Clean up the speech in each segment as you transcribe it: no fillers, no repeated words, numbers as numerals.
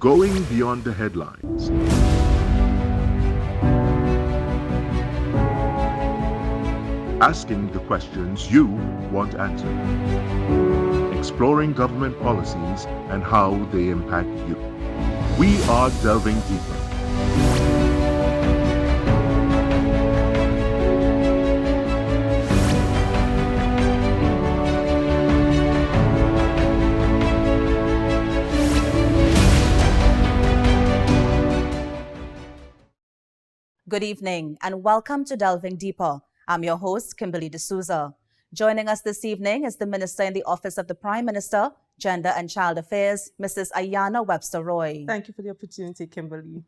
Going beyond the headlines. Asking the questions you want answered. Exploring government policies and how they impact you. We are delving deeper. Good evening and welcome to Delving Deeper. I'm your host, Kimberly D'Souza. Joining us this evening is the Minister in the Office of the Prime Minister, Gender and Child Affairs, Mrs. Ayanna Webster-Roy. Thank you for the opportunity, Kimberly.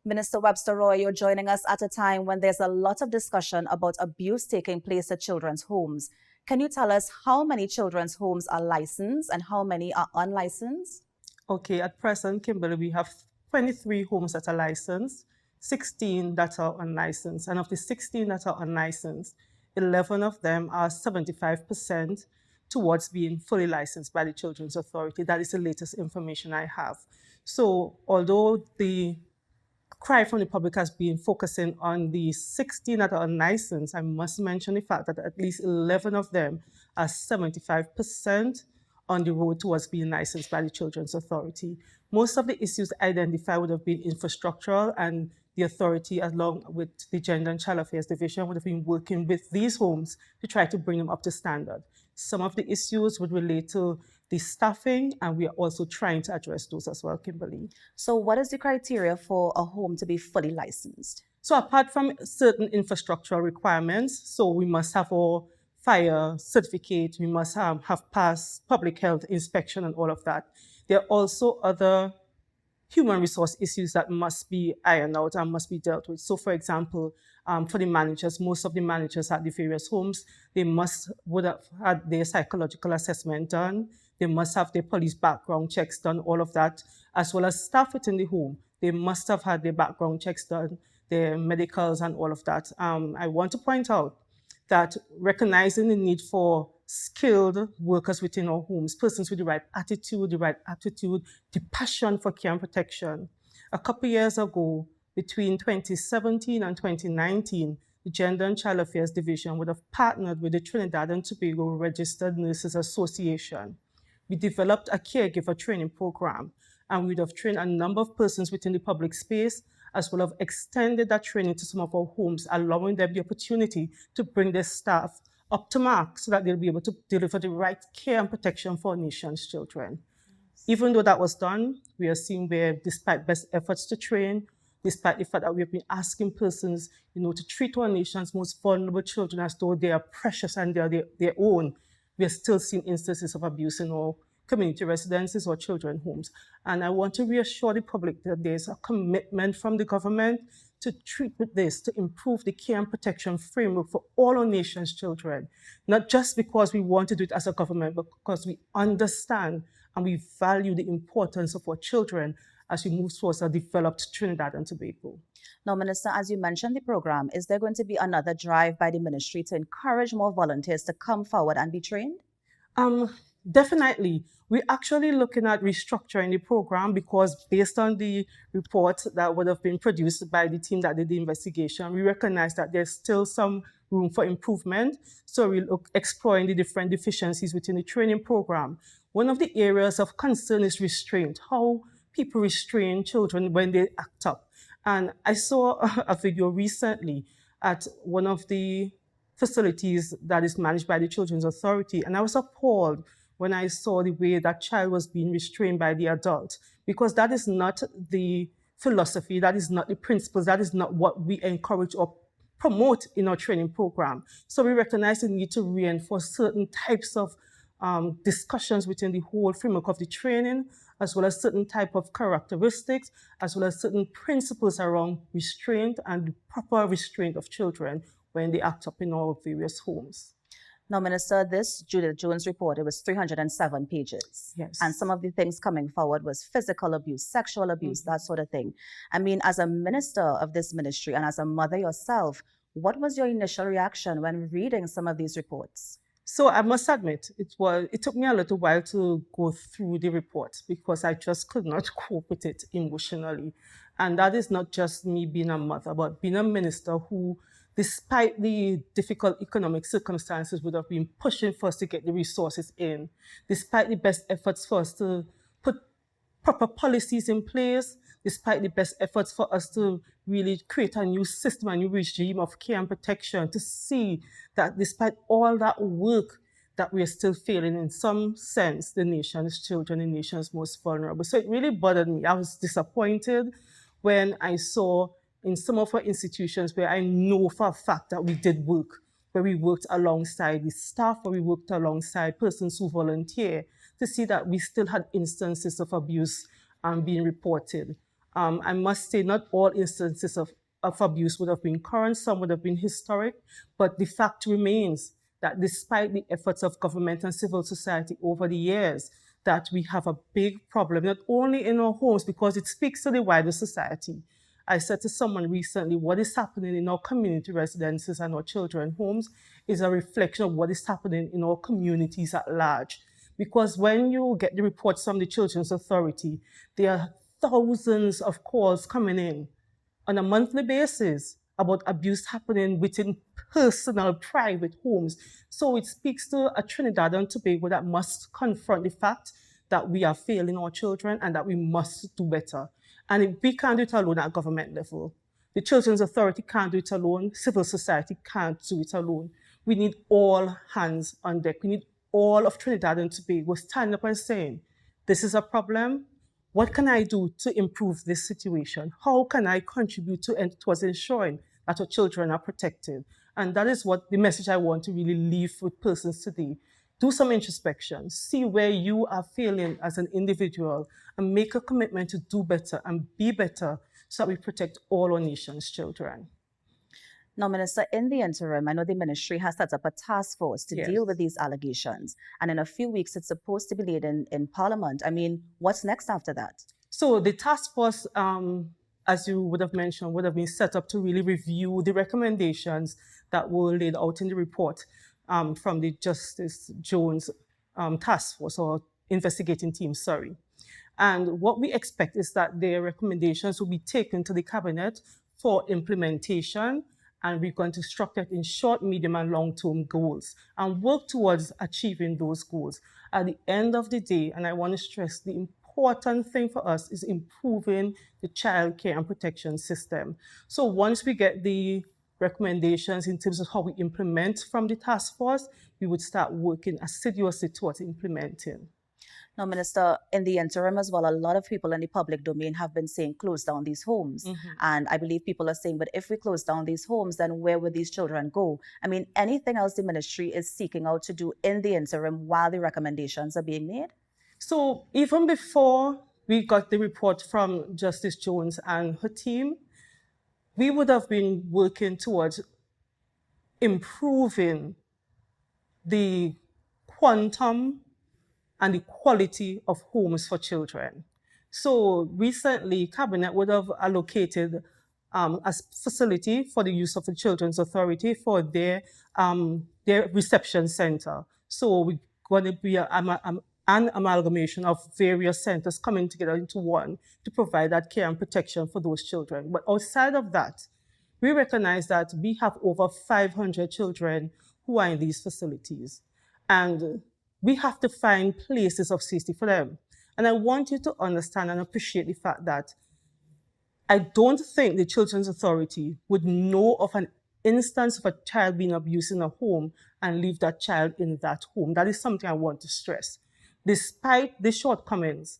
Minister Webster-Roy, you're joining us at a time when there's a lot of discussion about abuse taking place at children's homes. Can you tell us how many children's homes are licensed and how many are unlicensed? Okay, at present, Kimberly, we have 23 homes that are licensed, 16 that are unlicensed. And of the 16 that are unlicensed, 11 of them are 75% towards being fully licensed by the Children's Authority. That is the latest information I have. So although the cry from the public has been focusing on the 16 that are unlicensed, I must mention the fact that at least 11 of them are 75% on the road towards being licensed by the Children's Authority. Most of the issues identified would have been infrastructural, and the authority, along with the Gender and Child Affairs Division, would have been working with these homes to try to bring them up to standard. Some of the issues would relate to the staffing, and we are also trying to address those as well, Kimberly. So what is the criteria for a home to be fully licensed? So apart from certain infrastructural requirements, so we must have our fire certificate, we must have passed public health inspection and all of that. There are also other human resource issues that must be ironed out and must be dealt with. So for example, for the managers, most of the managers at the various homes, they would have had their psychological assessment done. They must have their police background checks done, all of that, as well as staff within the home. They must have had their background checks done, their medicals and all of that. I want to point out that recognizing the need for skilled workers within our homes, persons with the right attitude, the right aptitude, the passion for care and protection. A couple years ago, between 2017 and 2019, the Gender and Child Affairs Division would have partnered with the Trinidad and Tobago Registered Nurses Association. We developed a caregiver training program, and we would have trained a number of persons within the public space, as well as extended that training to some of our homes, allowing them the opportunity to bring their staff up to mark so that they'll be able to deliver the right care and protection for our nation's children. Yes. Even though that was done, we are seeing where, despite best efforts to train, despite the fact that we have been asking persons, to treat our nation's most vulnerable children as though they are precious and they are their own, we are still seeing instances of abuse in our community residences or children's homes. And I want to reassure the public that there's a commitment from the government to treat with this, to improve the care and protection framework for all our nation's children, not just because we want to do it as a government, but because we understand and we value the importance of our children as we move towards a developed Trinidad and Tobago. Now, Minister, as you mentioned the program, is there going to be another drive by the ministry to encourage more volunteers to come forward and be trained? Definitely. We're actually looking at restructuring the program because based on the report that would have been produced by the team that did the investigation, we recognize that there's still some room for improvement. So we look exploring the different deficiencies within the training program. One of the areas of concern is restraint, how people restrain children when they act up. And I saw a video recently at one of the facilities that is managed by the Children's Authority, and I was appalled when I saw the way that child was being restrained by the adult, because that is not the philosophy, that is not the principles, that is not what we encourage or promote in our training program. So we recognize the need to reinforce certain types of discussions within the whole framework of the training, as well as certain type of characteristics, as well as certain principles around restraint and proper restraint of children when they act up in our various homes. Now, Minister, this Judith Jones report, it was 307 pages. Yes. And some of the things coming forward was physical abuse, sexual abuse, that sort of thing. I mean, as a minister of this ministry and as a mother yourself, what was your initial reaction when reading some of these reports? So I must admit, it took me a little while to go through the report because I just could not cope with it emotionally. And that is not just me being a mother, but being a minister who, despite the difficult economic circumstances, would have been pushing for us to get the resources in, despite the best efforts for us to put proper policies in place, despite the best efforts for us to really create a new system, a new regime of care and protection, to see that despite all that work, that we are still failing in some sense the nation's children, the nation's most vulnerable. So it really bothered me. I was disappointed when I saw in some of our institutions where I know for a fact that we did work, where we worked alongside the staff, where we worked alongside persons who volunteer, to see that we still had instances of abuse being reported. I must say not all instances of abuse would have been current, some would have been historic, but the fact remains that despite the efforts of government and civil society over the years, that we have a big problem, not only in our homes, because it speaks to the wider society. I said to someone recently, what is happening in our community residences and our children's homes is a reflection of what is happening in our communities at large. Because when you get the reports from the Children's Authority, there are thousands of calls coming in on a monthly basis about abuse happening within personal, private homes. So it speaks to a Trinidad and Tobago that must confront the fact that we are failing our children and that we must do better. And if we can't do it alone at government level, the Children's Authority can't do it alone, civil society can't do it alone. We need all hands on deck. We need all of Trinidad and Tobago standing up and saying, this is a problem. What can I do to improve this situation? How can I contribute towards ensuring that our children are protected? And that is what the message I want to really leave with persons today. Do some introspection, see where you are failing as an individual, and make a commitment to do better and be better so that we protect all our nation's children. Now, Minister, in the interim, I know the ministry has set up a task force to deal with these allegations. And in a few weeks, it's supposed to be laid in Parliament. I mean, what's next after that? So the task force, as you would have mentioned, would have been set up to really review the recommendations that were laid out in the report from the Justice Jones task force, or investigating team, sorry. And what we expect is that their recommendations will be taken to the cabinet for implementation, and we're going to structure it in short, medium, and long-term goals and work towards achieving those goals. At the end of the day, and I want to stress, the important thing for us is improving the child care and protection system. So once we get the recommendations in terms of how we implement from the task force, we would start working assiduously towards implementing. Now, Minister, in the interim as well, a lot of people in the public domain have been saying close down these homes. And I believe people are saying, but if we close down these homes, then where would these children go? I mean, anything else the ministry is seeking out to do in the interim while the recommendations are being made? So even before we got the report from Justice Jones and her team, we would have been working towards improving the quantum and the quality of homes for children. So recently, Cabinet would have allocated a facility for the use of the Children's Authority for their reception center. So we're going to be an amalgamation of various centers coming together into one to provide that care and protection for those children. But outside of that, we recognize that we have over 500 children who are in these facilities. And we have to find places of safety for them. And I want you to understand and appreciate the fact that I don't think the Children's Authority would know of an instance of a child being abused in a home and leave that child in that home. That is something I want to stress. Despite the shortcomings,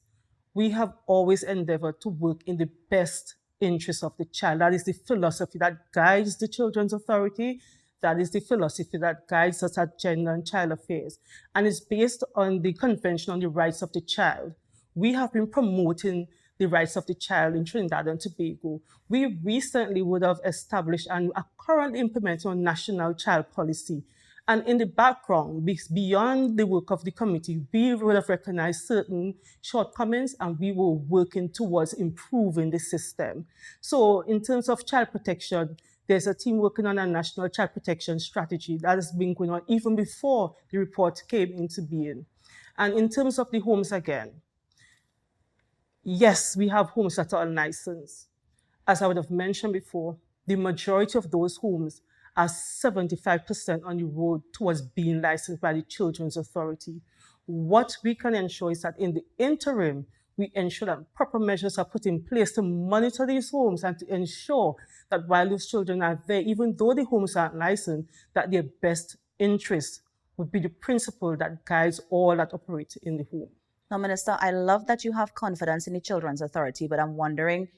we have always endeavored to work in the best interest of the child. That is the philosophy that guides the Children's Authority. That is the philosophy that guides us at Gender and Child Affairs. And it's based on the Convention on the Rights of the Child. We have been promoting the rights of the child in Trinidad and Tobago. We recently would have established and are currently implementing a national child policy. And in the background, beyond the work of the committee, we would have recognized certain shortcomings and we were working towards improving the system. So in terms of child protection, There's a team working on a national child protection strategy that has been going on even before the report came into being. And in terms of the homes again, yes, we have homes that are unlicensed. As I would have mentioned before, the majority of those homes are 75% on the road towards being licensed by the Children's Authority. What we can ensure is that in the interim, we ensure that proper measures are put in place to monitor these homes and to ensure that while those children are there, even though the homes aren't licensed, that their best interest would be the principle that guides all that operate in the home. Now, Minister, I love that you have confidence in the Children's Authority, but I'm wondering,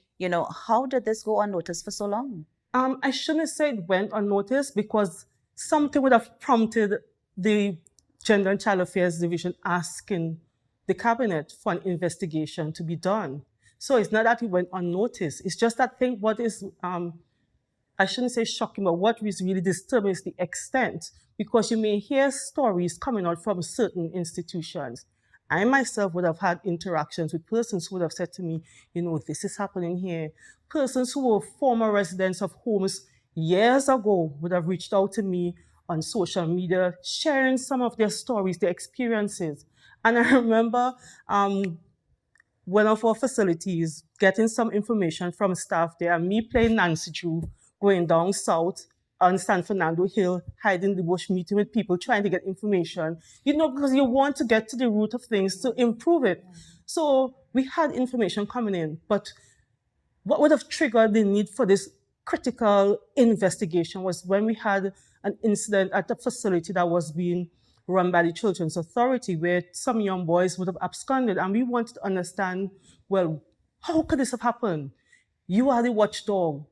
how did this go unnoticed for so long? I shouldn't say it went unnoticed because something would have prompted the Gender and Child Affairs Division asking the Cabinet for an investigation to be done. So it's not that it went unnoticed. It's just that thing, what is, I shouldn't say shocking, but what is really disturbing is the extent, because you may hear stories coming out from certain institutions. I myself would have had interactions with persons who would have said to me, this is happening here. Persons who were former residents of homes years ago would have reached out to me on social media, sharing some of their stories, their experiences. And I remember one of our facilities getting some information from staff there, and me playing Nancy Drew, going down south on San Fernando Hill, hiding the bush, meeting with people, trying to get information, because you want to get to the root of things to improve it. So we had information coming in, but what would have triggered the need for this critical investigation was when we had an incident at the facility that was being run by the Children's Authority, where some young boys would have absconded, and we wanted to understand, well, how could this have happened? You are the watchdog.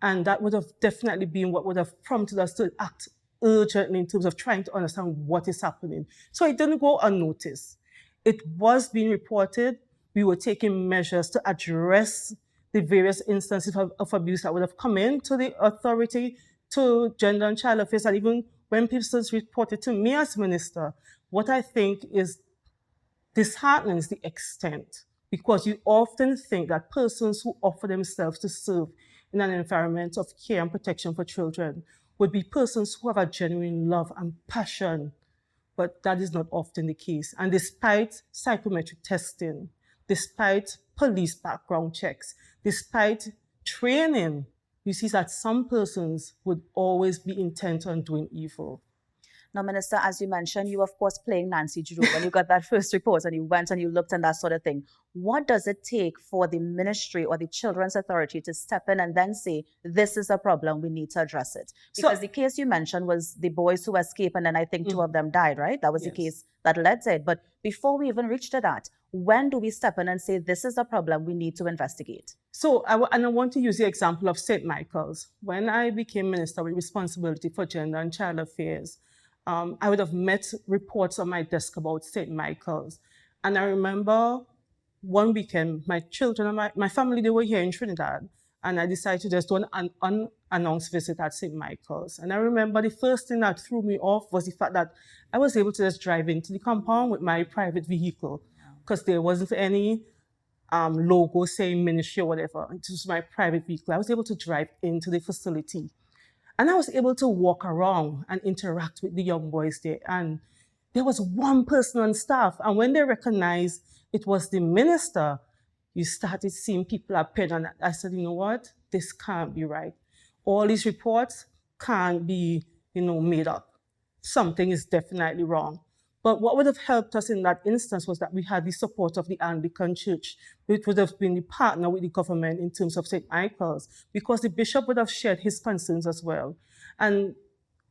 And that would have definitely been what would have prompted us to act urgently in terms of trying to understand what is happening. So it didn't go unnoticed. It was being reported. We were taking measures to address the various instances of abuse that would have come into the authority, to Gender and Child Affairs, and even when persons reported to me as minister, what I think is disheartening is the extent, because you often think that persons who offer themselves to serve in an environment of care and protection for children would be persons who have a genuine love and passion, but that is not often the case. And despite psychometric testing, despite police background checks, despite training, you see that some persons would always be intent on doing evil. Now, Minister, as you mentioned, you, of course, playing Nancy Drew when you got that first report and you went and you looked and that sort of thing. What does it take for the ministry or the Children's Authority to step in and then say, this is a problem, we need to address it? Because the case you mentioned was the boys who escaped, and then I think two of them died, right? That was the case that led to it. But before we even reach to that, when do we step in and say, this is a problem, we need to investigate? So, I want to use the example of St. Michael's. When I became minister with responsibility for Gender and Child Affairs, I would have met reports on my desk about St. Michael's. And I remember one weekend, my children and my family, they were here in Trinidad. And I decided to just do an unannounced visit at St. Michael's. And I remember the first thing that threw me off was the fact that I was able to just drive into the compound with my private vehicle, because there wasn't any logo saying ministry or whatever. It was my private vehicle. I was able to drive into the facility. And I was able to walk around and interact with the young boys there. And there was one person on staff. And when they recognized it was the minister, you started seeing people appear. And I said, you know what? This can't be right. All these reports can't be, made up. Something is definitely wrong. But what would have helped us in that instance was that we had the support of the Anglican Church, which would have been the partner with the government in terms of St. Michael's, because the bishop would have shared his concerns as well. And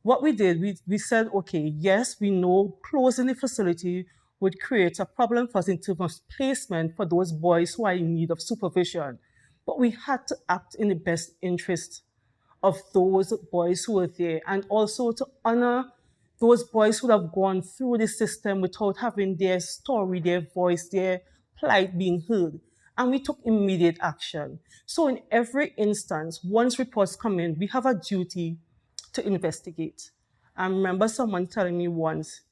what we did, we said, okay, yes, we know closing the facility would create a problem for us in terms of placement for those boys who are in need of supervision. But we had to act in the best interest of those boys who were there, and also to honor those boys who have gone through the system without having their story, their voice, their plight being heard. And we took immediate action. So in every instance, once reports come in, we have a duty to investigate. I remember someone telling me once,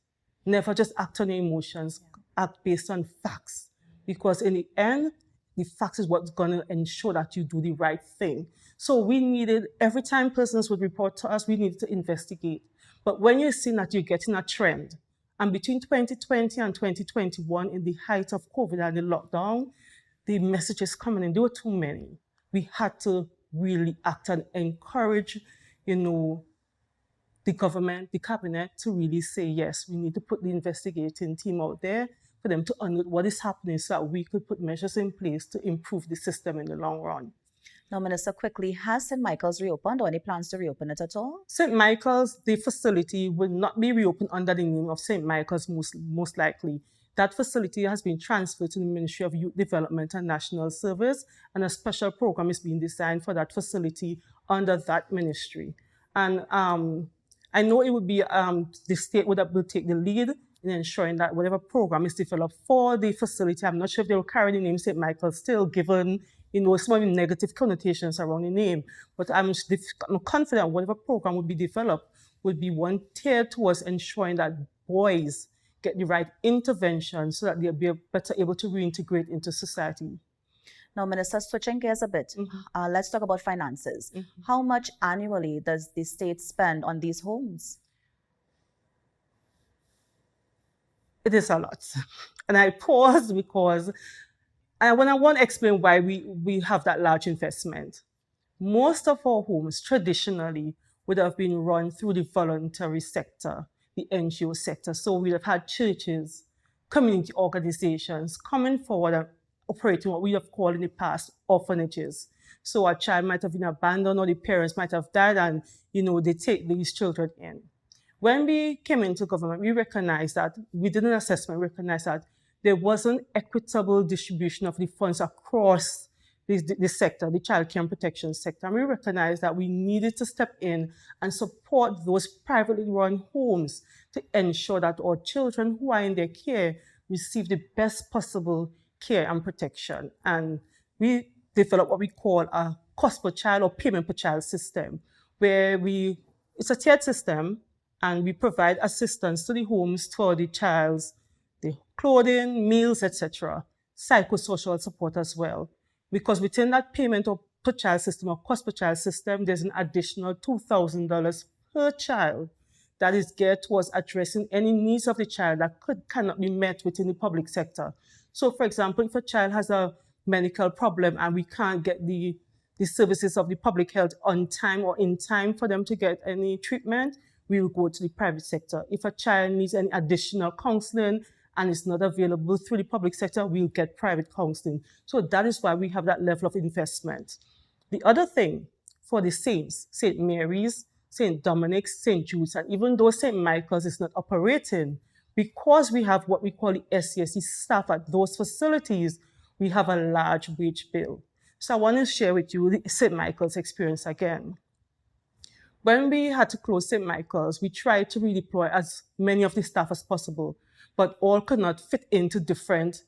never just act on emotions, act based on facts. Because in the end, the facts is what's going to ensure that you do the right thing. So we needed, every time persons would report to us, we needed to investigate. But when you're seeing that you're getting a trend, and between 2020 and 2021, in the height of COVID and the lockdown, the messages coming in, there were too many. We had to really act and encourage, the government, the cabinet, to really say, yes, we need to put the investigating team out there for them to unearth what is happening so that we could put measures in place to improve the system in the long run. Now, Minister, quickly, has St. Michael's reopened or any plans to reopen it at all? St. Michael's, the facility will not be reopened under the name of St. Michael's most likely. That facility has been transferred to the Ministry of Youth Development and National Service, and a special program is being designed for that facility under that ministry. And I know it would be the state will take the lead in ensuring that whatever program is developed for the facility, I'm not sure if they will carry the name St. Michael's still, given some of the negative connotations around the name. But I'm confident whatever program would be developed would be one tiered towards ensuring that boys get the right intervention so that they'll be better able to reintegrate into society. Now, Minister, switching gears a bit, let's talk about finances. How much annually does the state spend on these homes? It is a lot. And I pause because when I want to explain why we have that large investment. Most of our homes traditionally would have been run through the voluntary sector, the NGO sector. So we'd have had churches, community organizations coming forward and operating what we have called in the past orphanages. So a child might have been abandoned or the parents might have died and, they take these children in. When we came into government, we recognized that, we did an assessment, recognized that there wasn't equitable distribution of the funds across the sector, the child care and protection sector. And we recognized that we needed to step in and support those privately run homes to ensure that our children who are in their care receive the best possible care and protection. And we developed what we call a cost per child or payment per child system, where it's a tiered system, and we provide assistance to the homes for the child's the clothing, meals, etc., psychosocial support as well. Because within that payment per child system or cost per child system, there's an additional $2,000 per child that is geared towards addressing any needs of the child that cannot be met within the public sector. So, for example, if a child has a medical problem and we can't get the services of the public health on time or in time for them to get any treatment, we will go to the private sector. If a child needs any additional counseling and it's not available through the public sector, we'll get private counseling. So that is why we have that level of investment. The other thing for the saints, St. Mary's, St. Dominic's, St. Jude's, and even though St. Michael's is not operating, because we have what we call the SCSC staff at those facilities, we have a large wage bill. So I want to share with you the St. Michael's experience again. When we had to close St. Michael's, we tried to redeploy as many of the staff as possible, but all could not fit into different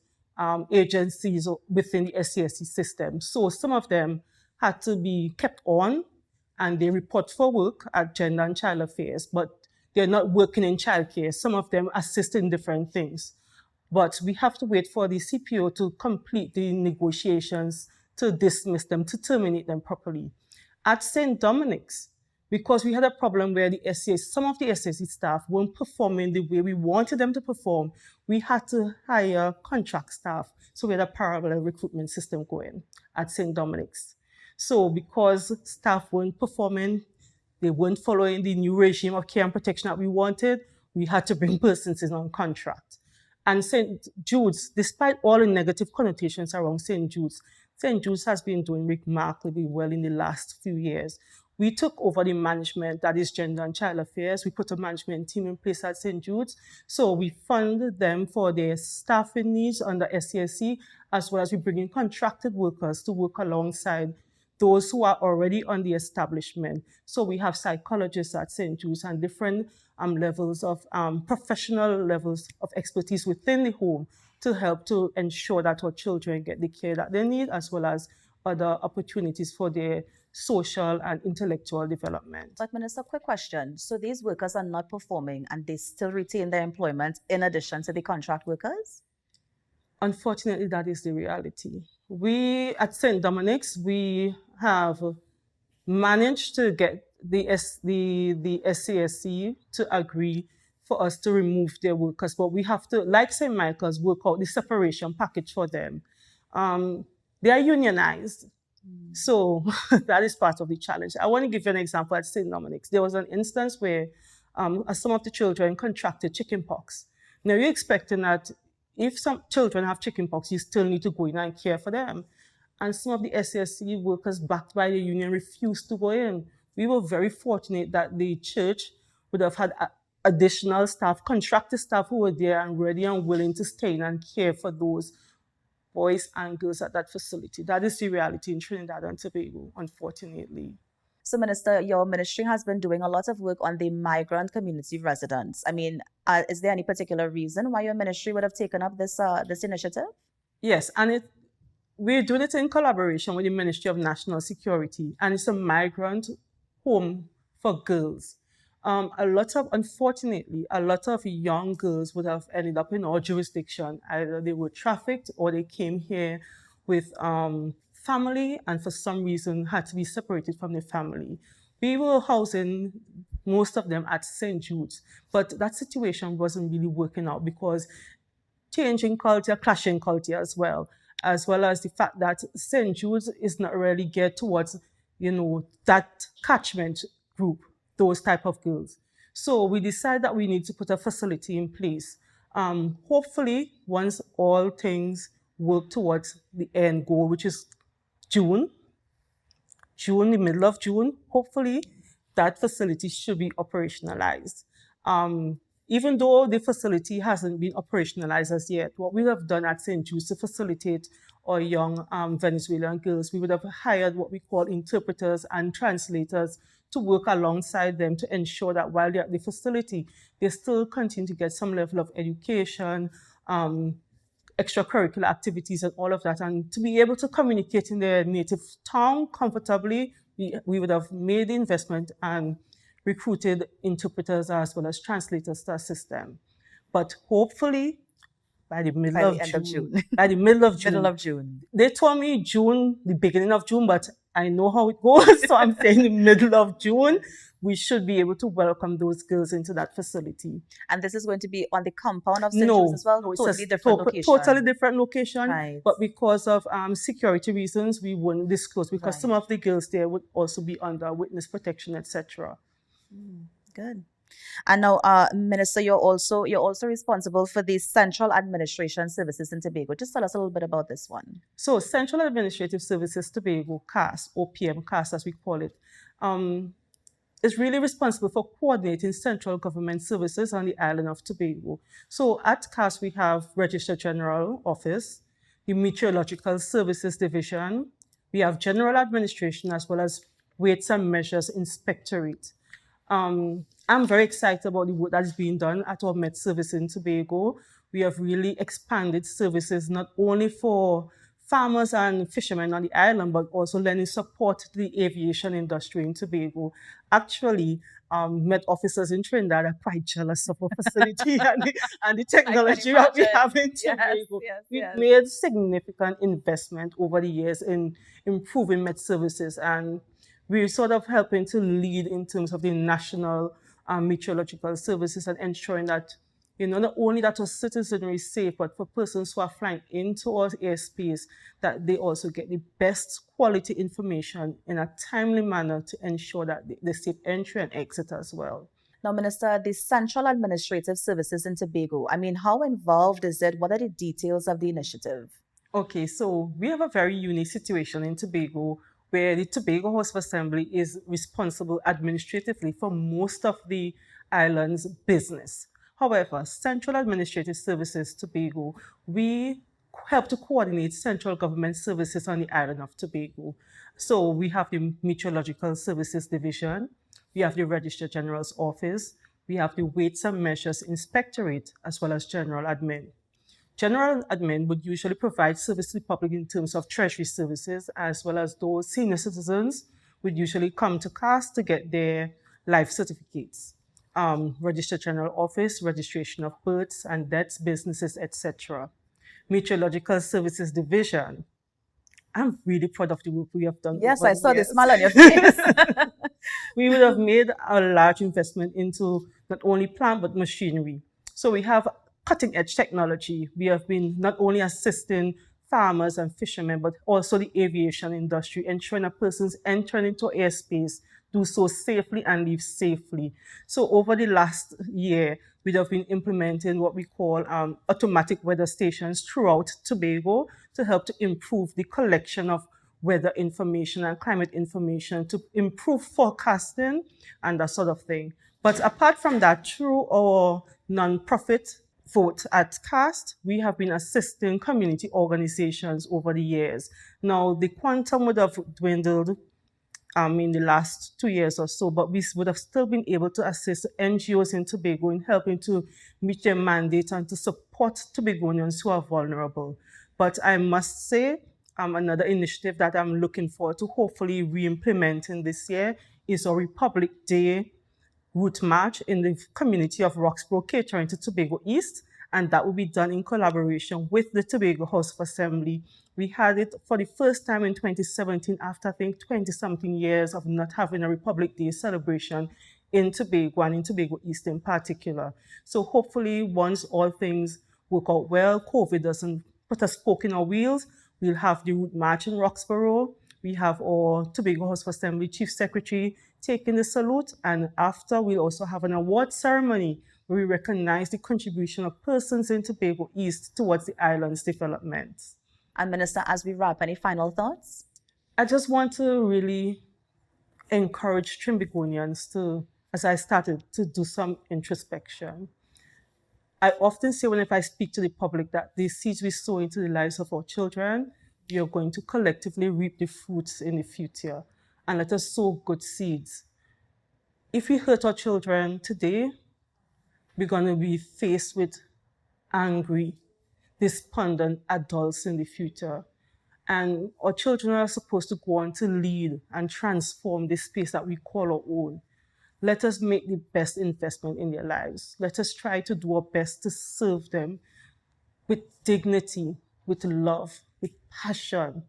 agencies within the SCSC system. So some of them had to be kept on, and they report for work at Gender and Child Affairs, but they're not working in childcare. Some of them assist in different things. But we have to wait for the CPO to complete the negotiations to dismiss them, to terminate them properly. At St. Dominic's, because we had a problem where some of the SCSC staff weren't performing the way we wanted them to perform, we had to hire contract staff. So we had a parallel recruitment system going at St. Dominic's. So because staff weren't performing, they weren't following the new regime of care and protection that we wanted, we had to bring persons in on contract. And St. Jude's, despite all the negative connotations around St. Jude's has been doing remarkably well in the last few years. We took over the management, that is Gender and Child Affairs. We put a management team in place at St. Jude's. So we funded them for their staffing needs under SCSC, as well as we bring in contracted workers to work alongside those who are already on the establishment. So we have psychologists at St. Jude's and different levels of professional levels of expertise within the home to help to ensure that our children get the care that they need, as well as other opportunities for their social and intellectual development. But Minister, quick question. So these workers are not performing and they still retain their employment in addition to the contract workers? Unfortunately, that is the reality. We at St. Dominic's, we have managed to get the SCSC to agree for us to remove their workers, but we have to, like St. Michael's, work out the separation package for them. They are unionized, so that is part of the challenge. I want to give you an example at St. Dominic's. There was an instance where some of the children contracted chickenpox. Now you're expecting that if some children have chickenpox, you still need to go in and care for them. And some of the SCSC workers backed by the union refused to go in. We were very fortunate that the church would have had additional staff, contracted staff who were there and ready and willing to stay in and care for those boys and girls at that facility. That is the reality in Trinidad and Tobago, unfortunately. So, Minister, your ministry has been doing a lot of work on the migrant community residents. I mean, is there any particular reason why your ministry would have taken up this initiative? Yes, and we're doing it in collaboration with the Ministry of National Security, and it's a migrant home for girls. Unfortunately, a lot of young girls would have ended up in our jurisdiction. Either they were trafficked or they came here with family and for some reason had to be separated from their family. We were housing most of them at St. Jude's, but that situation wasn't really working out because changing culture, clashing culture as well as the fact that St. Jude's is not really geared towards, that catchment group, those type of girls. So we decided that we need to put a facility in place. Hopefully, once all things work towards the end goal, which is June, the middle of June, hopefully that facility should be operationalized. Even though the facility hasn't been operationalized as yet, what we have done at St. Jude's to facilitate our young Venezuelan girls, we would have hired what we call interpreters and translators to work alongside them to ensure that while they're at the facility, they still continue to get some level of education, extracurricular activities and all of that, and to be able to communicate in their native tongue comfortably, we would have made the investment and recruited interpreters as well as translators to assist them. But hopefully, by the middle of June. By the middle of June. Middle of June. They told me June, the beginning of June, but I know how it goes, so I'm saying the middle of June, we should be able to welcome those girls into that facility. And this is going to be on the compound of St. Jude's as well? No, it's totally different location. Totally different location, right. But because of security reasons, we wouldn't disclose because right. Some of the girls there would also be under witness protection, etc. Good. And now, Minister, you're also responsible for the Central Administration Services in Tobago. Just tell us a little bit about this one. So, Central Administrative Services Tobago, CAS, or PM CAS as we call it, is really responsible for coordinating central government services on the island of Tobago. So, at CAS, we have Registrar General Office, the Meteorological Services Division, we have General Administration as well as Weights and Measures Inspectorate. I'm very excited about the work that is being done at our Met Service in Tobago. We have really expanded services not only for farmers and fishermen on the island, but also lending support to the aviation industry in Tobago. Actually, Met officers in Trinidad are quite jealous of our facility and the technology that we have in Tobago. We've made significant investment over the years in improving Met services, and we're sort of helping to lead in terms of the national meteorological services and ensuring that, not only that our citizenry is safe, but for persons who are flying into our airspace, that they also get the best quality information in a timely manner to ensure that they safe entry and exit as well. Now, Minister, the Central Administrative Services in Tobago, I mean, how involved is it? What are the details of the initiative? Okay, so we have a very unique situation in Tobago where the Tobago House of Assembly is responsible administratively for most of the island's business. However, Central Administrative Services Tobago, we help to coordinate central government services on the island of Tobago. So we have the Meteorological Services Division, we have the Registrar General's Office, we have the Weights and Measures Inspectorate, as well as General Admin. General Admin would usually provide service to the public in terms of treasury services, as well as those senior citizens would usually come to CAS to get their life certificates. Registrar General Office, registration of births and deaths, businesses, etc. Meteorological Services Division I'm really proud of the work we have done. Yes, over I the saw the years. smile on your face. We would have made a large investment into not only plant but machinery. So we have cutting edge technology. We have been not only assisting farmers and fishermen, but also the aviation industry, ensuring a person's entering into airspace do so safely and leave safely. So over the last year, we have been implementing what we call automatic weather stations throughout Tobago to help to improve the collection of weather information and climate information to improve forecasting and that sort of thing. But apart from that, through our non-profit vote at CAST, we have been assisting community organizations over the years. Now, the quantum would have dwindled in the last 2 years or so, but we would have still been able to assist NGOs in Tobago in helping to meet their mandate and to support Tobagonians who are vulnerable. But I must say, another initiative that I'm looking forward to hopefully re-implementing this year is our Republic Day route march in the community of Roxborough, catering to Tobago East, and that will be done in collaboration with the Tobago House of Assembly. We had it for the first time in 2017 after, I think, 20-something years of not having a Republic Day celebration in Tobago and in Tobago East in particular. So hopefully, once all things work out well, COVID doesn't put a spoke in our wheels, we'll have the route march in Roxborough. We have our Tobago House of Assembly Chief Secretary taking the salute, and after we'll also have an award ceremony where we recognize the contribution of persons in Tobago East towards the island's development. And Minister, as we wrap, any final thoughts? I just want to really encourage Trimbagonians to, as I started, to do some introspection. I often say whenever I speak to the public that the seeds we sow into the lives of our children, we are going to collectively reap the fruits in the future. And let us sow good seeds. If we hurt our children today, we're going to be faced with angry, despondent adults in the future. And our children are supposed to go on to lead and transform this space that we call our own. Let us make the best investment in their lives. Let us try to do our best to serve them with dignity, with love, with passion.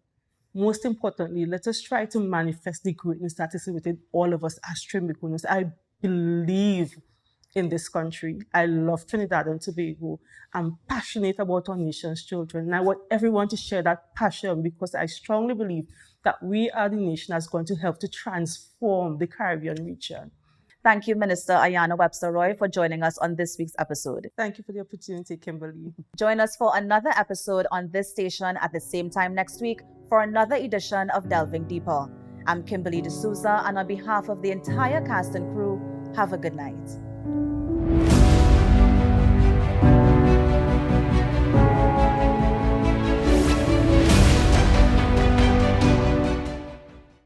Most importantly, let us try to manifest the greatness that is within all of us as Trimbagonians. I believe in this country. I love Trinidad and Tobago. I'm passionate about our nation's children. And I want everyone to share that passion because I strongly believe that we are the nation that's going to help to transform the Caribbean region. Thank you, Minister Ayanna Webster-Roy, for joining us on this week's episode. Thank you for the opportunity, Kimberly. Join us for another episode on this station at the same time next week for another edition of Delving Deeper. I'm Kimberly D'Souza, and on behalf of the entire cast and crew, have a good night.